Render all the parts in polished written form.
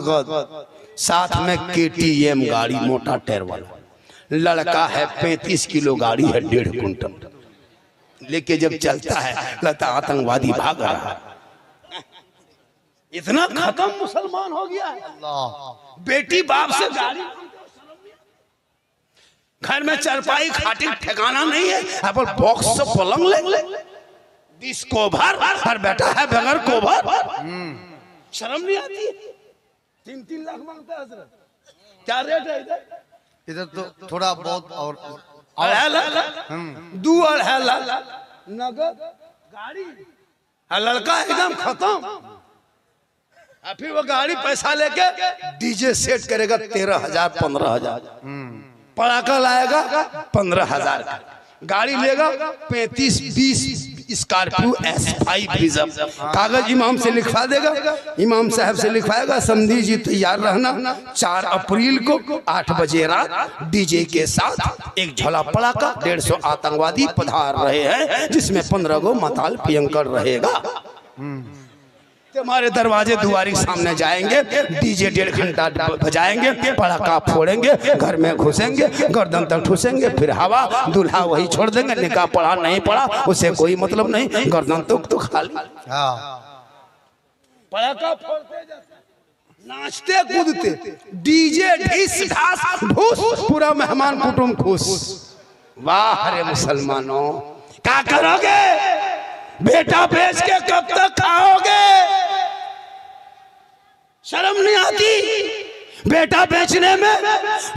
नगद, साथ में KTM गाड़ी मोटा टायर वाला, लड़का है 35 किलो गाड़ी है 1.5 कुंटल लेके जब चलता है लगता आतंकवादी भाग रहा है। इतना खत्म मुसलमान हो गया है। बेटी बाप से गाड़ी, घर में चारपाई खाटी ठिकाना नहीं है, अपन बॉक्स से पलंग ले 20 कोभर, हर बेटा है बगैर कोभर। शर्म नहीं आती? 3-3 लाख मांगता है हजरत। क्या रेट है इधर? इधर तो थोड़ा बहुत और 2.5 लाख नगद गाड़ी, लड़का एकदम खत्म। फिर वो गाड़ी पैसा लेके डीजे सेट करेगा 13,000 15,000, पटाखा लाएगा 15,000 का, गाड़ी लेगा 35-20 स्कॉर्पियो S5 रिजर्व, कागज इमाम से लिखवा देगा, इमाम साहब से लिखवाएगा समधी जी तैयार रहना 4 अप्रैल को 8 बजे रात डीजे के साथ एक झोला पटाखा 150 आतंकवादी पधार रहे हैं, जिसमें 15 गो मताल पियंकर रहेगा। हमारे दरवाजे दुआरी सामने जाएंगे, डीजे 1.5 घंटा बजाएंगे, पटाखा फोड़ेंगे, घर में घुसेंगे, गर्दन तक ठूसेंगे, फिर हवा, दूल्हा वही छोड़ देंगे, निकाह पढ़ा नहीं पढ़ा उसे कोई मतलब नहीं, गर्दन तो खाली। पटाखा फोड़ते नाचते कूदते, डीजे ढिस ढास ढूस, पूरा मेहमान कुटुंब खुश। वाह रे मुसलमानों, क्या करोगे? बेटा बेच के कब तक खाओगे? शर्म नहीं आती? बेटा बेचने में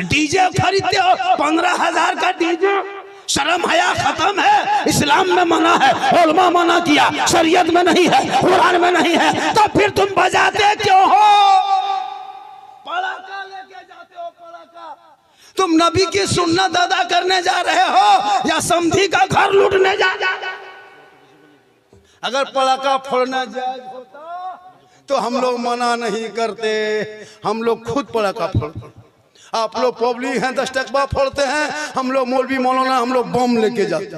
डीजे खरीदते हो 15,000 का डीजे, शर्म हया खत्म है। इस्लाम में मना है, उलमा मना किया, शरीयत में नहीं है, कुरान में नहीं है, तो फिर तुम बजाते क्यों हो? पटाखा लेके जाते हो, पटाखा। तुम नबी की सुन्नत अदा करने जा रहे हो या समधी का घर लूटने जा रहे हो? अगर पटाखा फोड़ना जायज होता तो हम लोग मना नहीं करते, हम लोग खुद पटाखा फोड़ते। आप लोग पब्लिक हैं 10 टकवा फोड़ते हैं, हम लोग मौलवी मौलाना हम लोग बम लेके जाते,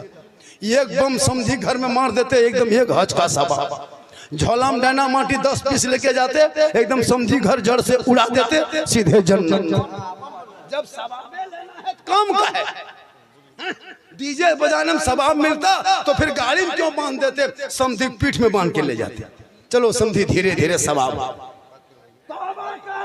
एक बम समझी घर में मार देते, एकदम एक हज का सवाब। झोला में डायना माटी 10 पीस लेके जाते, एकदम समझी घर जड़ से उड़ा देते, सीधे जन्नत। जब सवाब लेना है कम का है, डीजे बजाने में सवाब मिलता तो फिर गाड़ी में क्यों बांध देते? समधी पीठ में बांध के ले जाते। चलो समधी धीरे धीरे सवाब,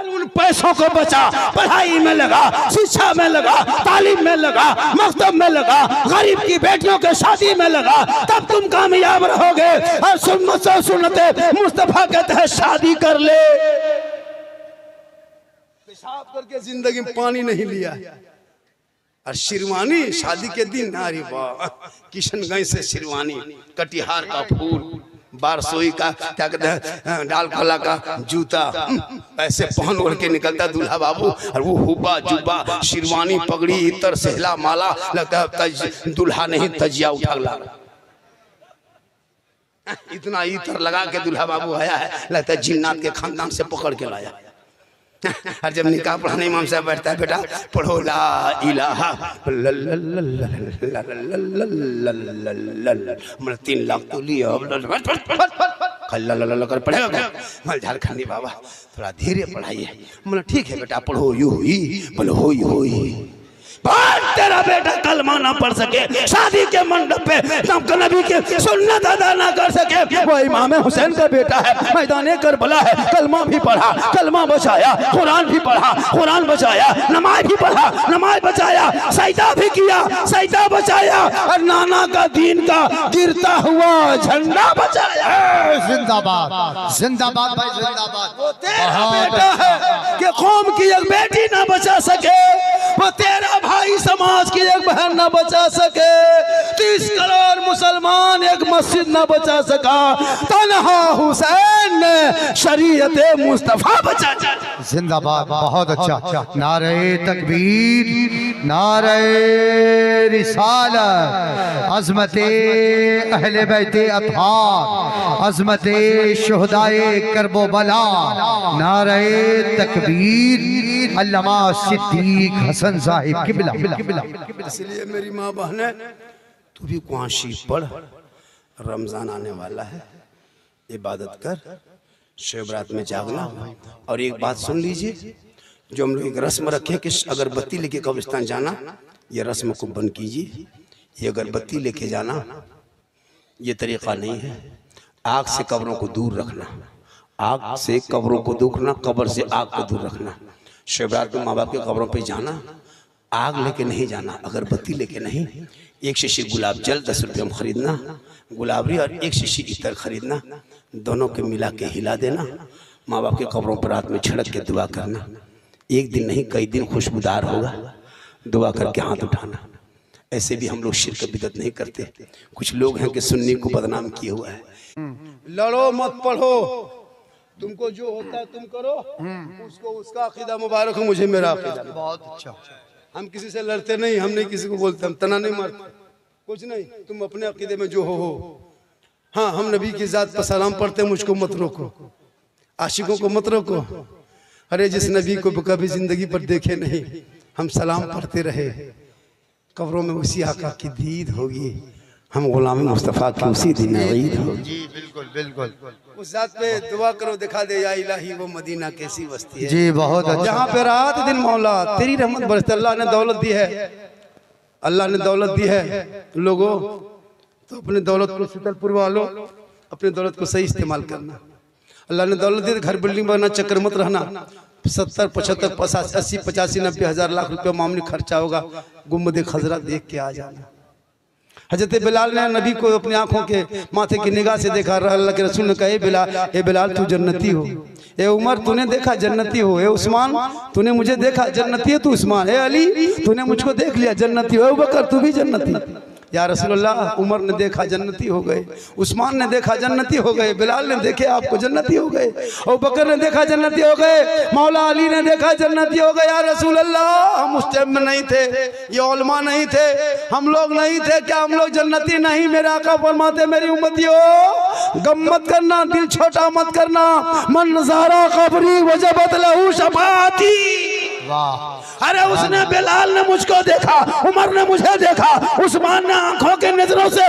उन पैसों को बचा, पढ़ाई में लगा, शिक्षा में लगा, तालीम में लगा, मकतब में लगा, गरीब की बेटियों के शादी में लगा, तब तुम कामयाब रहोगे। और सुन्नते मुस्तफा के तहत शादी कर ले। पेशाब करके जिंदगी में पानी नहीं लिया। और शेरवानी शादी के दिन, नारी वाह, किशनगंज से शेरवानी, कटिहार का फूल, बारसोई का क्या कहते हैं, डाल कला का जूता, ऐसे पहन ओढ़ के निकलता दूल्हा बाबू, और वो हुब्बा जुब्बा, शेरवानी, पगड़ी, इतर, सहला, माला, लगता है दूल्हा नहीं तजिया उठा ला। इतना इतर लगा के दूल्हा बाबू आया है, लगता है जिन्नात के खानदान से पकड़ के लाया। और जब निकाह पढ़ाने इमाम साहब बैठता है, बेटा पढ़ो ला इलाहा, मतलब 3 लाख तो लिया, कर पढ़ेगा। मैं झारखंडी बाबा थोड़ा धीरे पढ़ाइए। मतलब ठीक है बेटा पढ़ो, यू ही बोलो हो ही। तेरा बेटा कलमा ना पढ़ सके, शादी के मंडप पे नबी के सुन्नत अदा ना कर सके, वो इमाम हुसैन का बेटा है, मैदाने करबला है, कलमा भी पढ़ा, कलमा बचाया, कुरान भी पढ़ा, कुरान बचाया, नमाज भी पढ़ा, नमाज बचाया, सजदा भी किया, सजदा बचाया, और नाना का दीन का गिरता हुआ झंडा बचाया। जिंदाबाद जिंदाबाद भाई जिंदाबाद। वो तेरा बेटा है कि कौम की एक बेटी ना बचा सके, वो तेरा भाई समाज की एक बहन न बचा सके, 30 करोड़ मुसलमान एक मस्जिद न बचा सका, तन्हा हुसैन ने शरीयत मुस्तफा बचा। जिंदाबाद, बहुत अच्छा। नारे तकबीर, नारे रिसालत, अज़मते अहले बैते अतहार, अज़मते शुहदाए करबला, नारे तकबीर, अल्लामा सिद्दीक हसन साहिब किबला। इसलिए मेरी माँ बहने, तू भी कुआं शीफ पढ़, रमजान आने वाला है, इबादत कर, शब बारात में जागना। और एक बात सुन लीजिए, जो हम लोग एक रस्म रखे कि अगरबत्ती लेके कब्रिस्तान जाना, ये रस्म को बंद कीजिए। ये अगरबत्ती लेके जाना ये तरीक़ा नहीं है। आग से कब्रों को दूर रखना, आग से कब्रों को दूरना, कब्र से आग को दूर रखना। शब बारात में माँ बाप के कब्रों पे जाना, आग लेके नहीं जाना, अगरबत्ती लेके नहीं। एक शीशी गुलाब जल 10 रुपये में ख़रीदना, गुलाबरी, और एक शीशी इतर ख़रीदना, दोनों के मिला के हिला देना। माँ बाप के कब्रों पर रात में छिड़क के दुआ करना। एक दिन नहीं कई दिन खुशबूदार होगा, दुआ करके हाथ उठाना। ऐसे भी हम लोग शिर्क बिदअत नहीं करते। कुछ लोग हैं कि सुन्नी को बदनाम किए हुआ है। लड़ो मत पढ़ो, तुमको जो होता है तुम करो, उसको उसका अकीदा मुबारक हो, मुझे मेरा अकीदा। बहुत अच्छा। हम किसी से लड़ते नहीं, हम नहीं किसी को बोलते, हम तना नहीं मारते, कुछ नहीं। तुम अपने अकीदे में जो हो। हाँ, हम नबी की जात पर सलाम पढ़ते हैं, मुझको मत रोको, आशिकों को मत रोको। अरे जिस नबी को कभी जिंदगी पर देखे नहीं, हम सलाम पढ़ते रहे, कब्रों में उसी आका की दीद होगी, हम गुलाम मुस्तफ़ा की उसी दिन ईद होगी। जी बिल्कुल बिल्कुल। उस जात पे दुआ करो, दिखा दे या इलाही वो मदीना कैसी बस्ती है। जी बहुत अच्छा। जहाँ पे रात दिन मौला तेरी रहमत बरसती। अल्लाह ने दौलत दी है, अल्लाह ने दौलत दी है लोगों, तो अपनी दौलत को शीतल पुरवा लो, अपनी दौलत को सही इस्तेमाल करना। अल्लाह ने दौलत दी, घर बिल्डिंग बनना चक्कर मत रहना। 70, 75, 80, 85, 90 हज़ार लाख रुपया मामूली खर्चा होगा, गुम्बद खजरा देख के आ जाना। हजरत बिलाल ने नबी को अपनी आंखों के माथे की निगाह से देखा। अल्लाह के रसूल ने कहा, ए बिलाल तू जन्नती हो। ए उमर तूने देखा जन्नती हो। ए उस्मान तूने मुझे देखा जन्नती है तू उस्मान। ए अली तूने मुझको देख लिया जन्नती हो। ए बकर तू भी जन्नती। या रसूलुल्लाह, उमर ने देखा जन्नती हो गए, उस्मान ने देखा जन्नती हो गए, बिलाल ने देखे आपको जन्नती हो गए, और बकर ने देखा जन्नती हो गए, मौला अली ने देखा जन्नती हो गए। या रसूलुल्लाह, हम उस टाइम में नहीं थे, ये उलमा नहीं थे, हम लोग नहीं थे, क्या हम लोग जन्नती नहीं? मेरे आका फरमाते, मेरी उम्मतियों गम मत करना, दिल छोटा मत करना। मन नज़ारा कब्री वजबत लहू शफाअती। वाह। अरे उसने, बिलाल ने मुझको देखा, उमर ने मुझे देखा, उस्मान ने आंखों के नजरों से,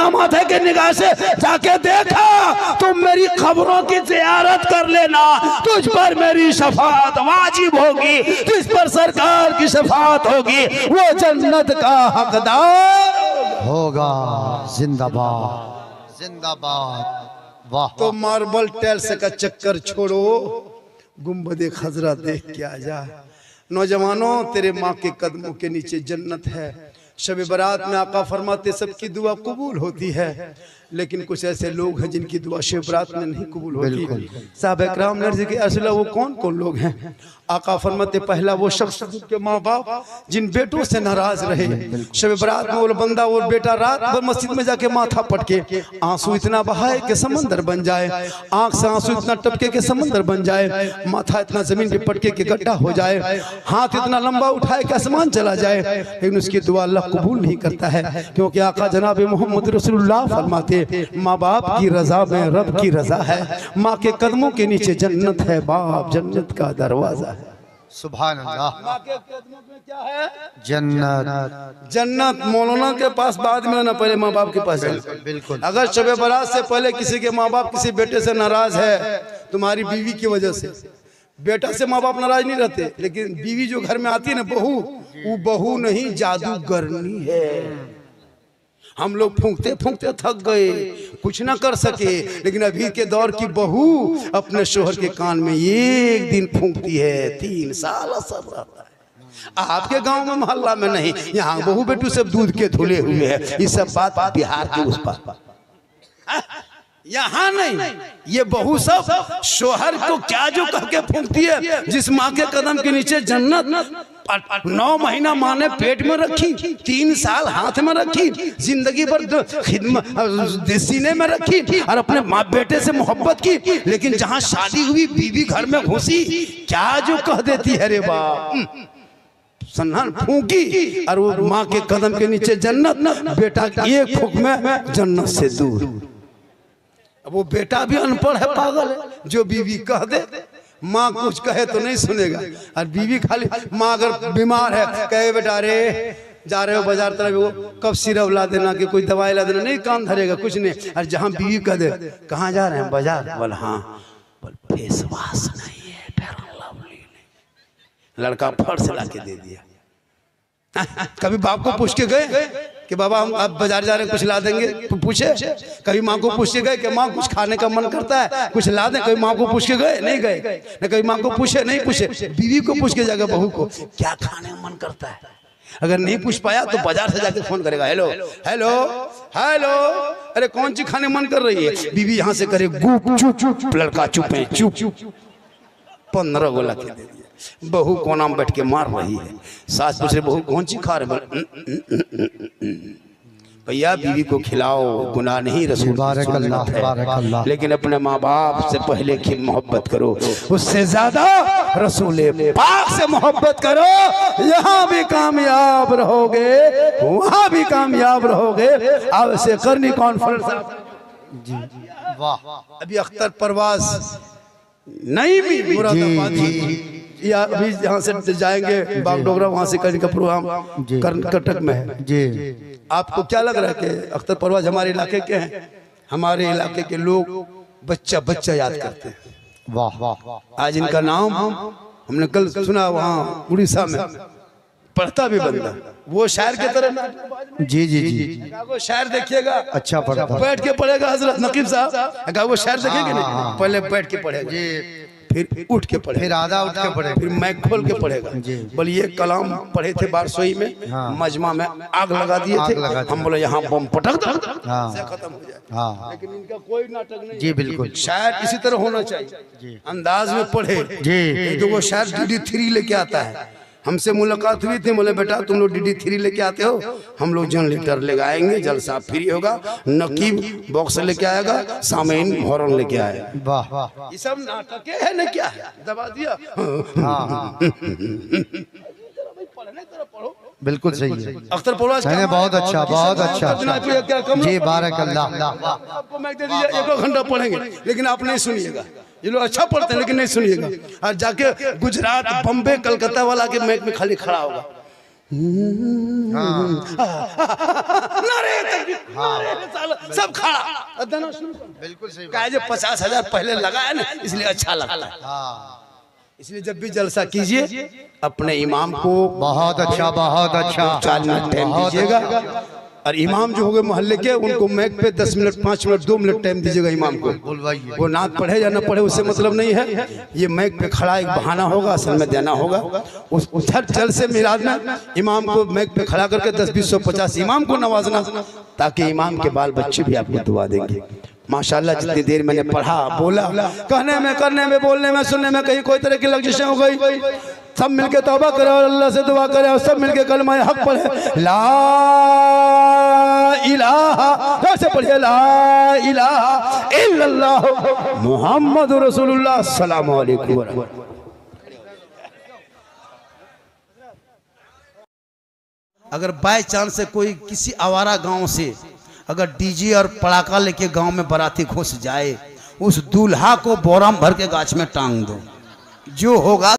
माथे के निगाह से जाके देखा। तुम मेरी खबरों की ज़ियारत कर लेना, तुझ पर मेरी शफाअत वाजिब होगी, तुझ पर सरकार की शफाअत होगी, वो जन्नत का हकदार होगा। जिंदाबाद जिंदाबाद। वाह। तो मार्बल टाइल्स का चक्कर छोड़ो, गुम्बद खजरा देख के आ जा। नौजवानों, तेरे माँ के कदमों के नीचे जन्नत है। शब बारात में आका फरमाते सबकी दुआ कबूल होती है, लेकिन कुछ ऐसे लोग हैं जिनकी दुआ शब बारात में नहीं कबूल होती। साहब इकराम ने अर्ज़ की, रसूलल्लाह वो कौन कौन लोग हैं? आका फरमाते, पहला वो शख्स जिनके माँ बाप जिन बेटों से नाराज रहे। शब बारात में वो बंदा, वो बेटा रात भर मस्जिद में जाके माथा पटके, आंसू इतना बहाए कि समंदर बन जाए, आंख से आंसू इतना टपके के समंदर बन जाए, माथा इतना जमीन पे पटके के गड्ढा हो जाए, हाथ इतना लंबा उठाए कि आसमान चला जाए, लेकिन उसकी दुआ अल्लाह कबूल नहीं करता है, क्योंकि आका जनाब मोहम्मद रसूलुल्लाह फरमाते, माँ बाप की रजा में रब की रजा है, माँ के कदमों के नीचे जन्नत है, बाप जन्नत का दरवाजा है। सुभान अल्लाह। माँ के कदमों में क्या है? जन्नत। जन्नत। मौलाना के पास बाद में ना, पहले माँ बाप के पास। बिल्कुल। अगर शब बारात से पहले किसी के माँ बाप किसी बेटे से नाराज है, तुम्हारी बीवी की वजह से, बेटा से माँ बाप नाराज नहीं रहते, लेकिन बीवी जो घर में आती है ना, बहू, वो बहू नहीं जादूगरनी है। हम लोग फूंकते फूंकते थक गए, कुछ ना कर सके, लेकिन अभी के दौर की बहू अपने शोहर के कान में एक दिन फूंकती है, 3 साल असर रहता है। आपके गांव में मोहल्ला में नहीं, यहाँ बहू बेटू सब दूध के धुले हुए हैं। ये सब बात बिहार के उस पार, यहाँ नहीं। ये बहू सब शोहर को क्या जो कह के फूंकती है। जिस माँ के कदम के नीचे जन्नत 9 महीना माँ ने पेट में रखी, 3 साल हाथ में रखी, जिंदगी भर खिदमत सीने में रखी, और अपने माँ बेटे से मोहब्बत की, लेकिन जहाँ शादी हुई बीवी घर में घुसी, क्या जो कह देती है रे बाप, सन्नान फूंकी, और वो माँ के कदम के नीचे जन्नत, बेटा एक फूंक में जन्नत से दूर। अब वो बेटा भी अनपढ़ है, पागल है, जो बीवी कह दे, माँ कुछ कहे तो नहीं सुनेगा, और बीवी खाली, माँ अगर बीमार है कहे बेटा रे जा रहे हो बाजार तरफ, वो कब सिरप ला देना कि कोई दवाई ला देना, नहीं काम धरेगा कुछ नहीं। और जहाँ बीवी कह दे कहाँ जा रहे हैं बाजार, बोला हाँ, फेस वॉश नहीं है, फेयर लवली नहीं। लड़का फट से ला के दे दिया। कभी बाप को पूछ के गए कि बाबा हम आप बाजार जा रहे हैं कुछ ला देंगे, तो पूछे? कभी माँ को पूछ के गए कि माँ कुछ खाने का मन करता है कुछ ला दें? कभी माँ को पूछ के गए? नहीं गए। न कभी माँ को पूछे, नहीं पूछे। बीवी को पूछ के जाएगा बहू को क्या खाने का मन करता है। अगर नहीं पूछ पाया तो बाजार से जाके फोन करेगा, हेलो हेलो हेलो, अरे कौन सी खाने मन कर रही है? बीवी यहाँ से करे गुप चुप चुप, लड़का चुप है चुप। 15 गोला के दे दिया। बहू कोना में बैठ के मार रही है। सास पूछ रही बहू कौन सी खा रहे? भैया बीवी को खिलाओ, गुनाह नहीं, रसूल है, लेकिन अपने माँ बाप से पहले की मोहब्बत करो, उससे ज्यादा रसूल पाक से मोहब्बत करो। यहाँ भी कामयाब रहोगे, वहाँ भी कामयाब रहोगे। अब से करनी कॉन्फ्रेंस जी। वाह। अभी अख्तर परवाज नहीं भी मुरादाबादी या अभी यहाँ से जाएंगे बागडोगरा, वहाँ से करने का प्रोग्राम कर्नाटक में है जी। आपको क्या लग रहा है कि अख्तर परवाज हमारे इलाके के हैं? हमारे इलाके के लोग बच्चा बच्चा याद करते हैं। वाह वाह। आज इनका नाम हमने कल सुना, वहाँ उड़ीसा में पढ़ता भी बंदा, वो शायर की तरह जी जी जी। वो शायर देखिएगा, अच्छा पढ़ता, बैठ के पढ़ेगा। हजरत नकीब साहब वो शायर देखेंगे नहीं, पहले बैठ के पढ़ेगा जी, फिर उठ के पढ़े, फिर आधा उठ के पढ़े, फिर मैक खोल के पढ़ेगा। बोले ये कलाम पढ़े थे बारसोई में, मजमा में आग लगा दिए थे, हम बोले यहाँ बम पटक दो से खत्म हो जाए। लेकिन इनका कोई नाटक नहीं जी। बिल्कुल शायर इसी तरह होना चाहिए, अंदाज में पढ़े जी। तो वो शायर DD3 लेके आता है। हमसे मुलाकात हुई थी, बोले बेटा तुम लोग DD3 लेके आते हो, हम लोग जनरेटर लेके आएंगे, जलसा फ्री होगा, नकीब बॉक्स लेके आएगा, सामीन हॉर्न लेके आएगा। वाह, ये सब नाटक है ना? क्या है? दबा दिया। बिल्कुल सही है। अख्तर परवाज बहुत अच्छा, बहुत अच्छा जी, बारकल्लाह। आपको मैं दे दीजिए, 1 घंटा पढ़ेंगे, लेकिन आप नहीं सुनिएगा। ये लोग अच्छा पढ़ते हैं लेकिन नहीं सुनिएगा। और जाके गुजरात बम्बे कलकत्ता वाला के मैच में खाली खड़ा होगा, सब खड़ा। बिल्कुल सही। 50,000 पहले लगाया ना, इसलिए अच्छा लगता है। इसलिए जब भी जलसा कीजिए अपने इमाम को बहुत अच्छा 4 मिनट टाइम दीजिएगा। और इमाम जो होंगे मोहल्ले के, उनको मैक पे 10 मिनट 5 मिनट 2 मिनट टाइम दीजिएगा इमाम को। वो नात पढ़े या ना पढ़े उससे मतलब नहीं है, ये मैक पे खड़ा एक बहाना होगा, असल में देना होगा। उस जल से मिलाद में इमाम को मैक पे खड़ा करके 10, 20, 100, 50 इमाम को नवाजना, ताकि इमाम के बाल बच्चे भी आपको दुआ देंगे। माशाल्लाह जितनी देर मैंने पढ़ा, बोला, कहने में, करने में, बोलने में, सुनने में कहीं कोई तरह की लग्जिशें हो गई, सब मिलके तौबा करो और अल्लाह से दुआ करें और सब मिलके कलमा हक पढ़े, ला इलाहा, कैसे पढ़िए, ला इलाहा इल्लल्लाह मुहम्मद रसूलुल्लाह सल्लल्लाहु अलैहि वसल्लम। अगर बाय चांस से कोई किसी आवारा गांव से अगर डीजे और पड़ाका लेके गांव में बाराती घुस जाए, उस दूल्हा को बोराम भर के गाछ में टांग दो, जो होगा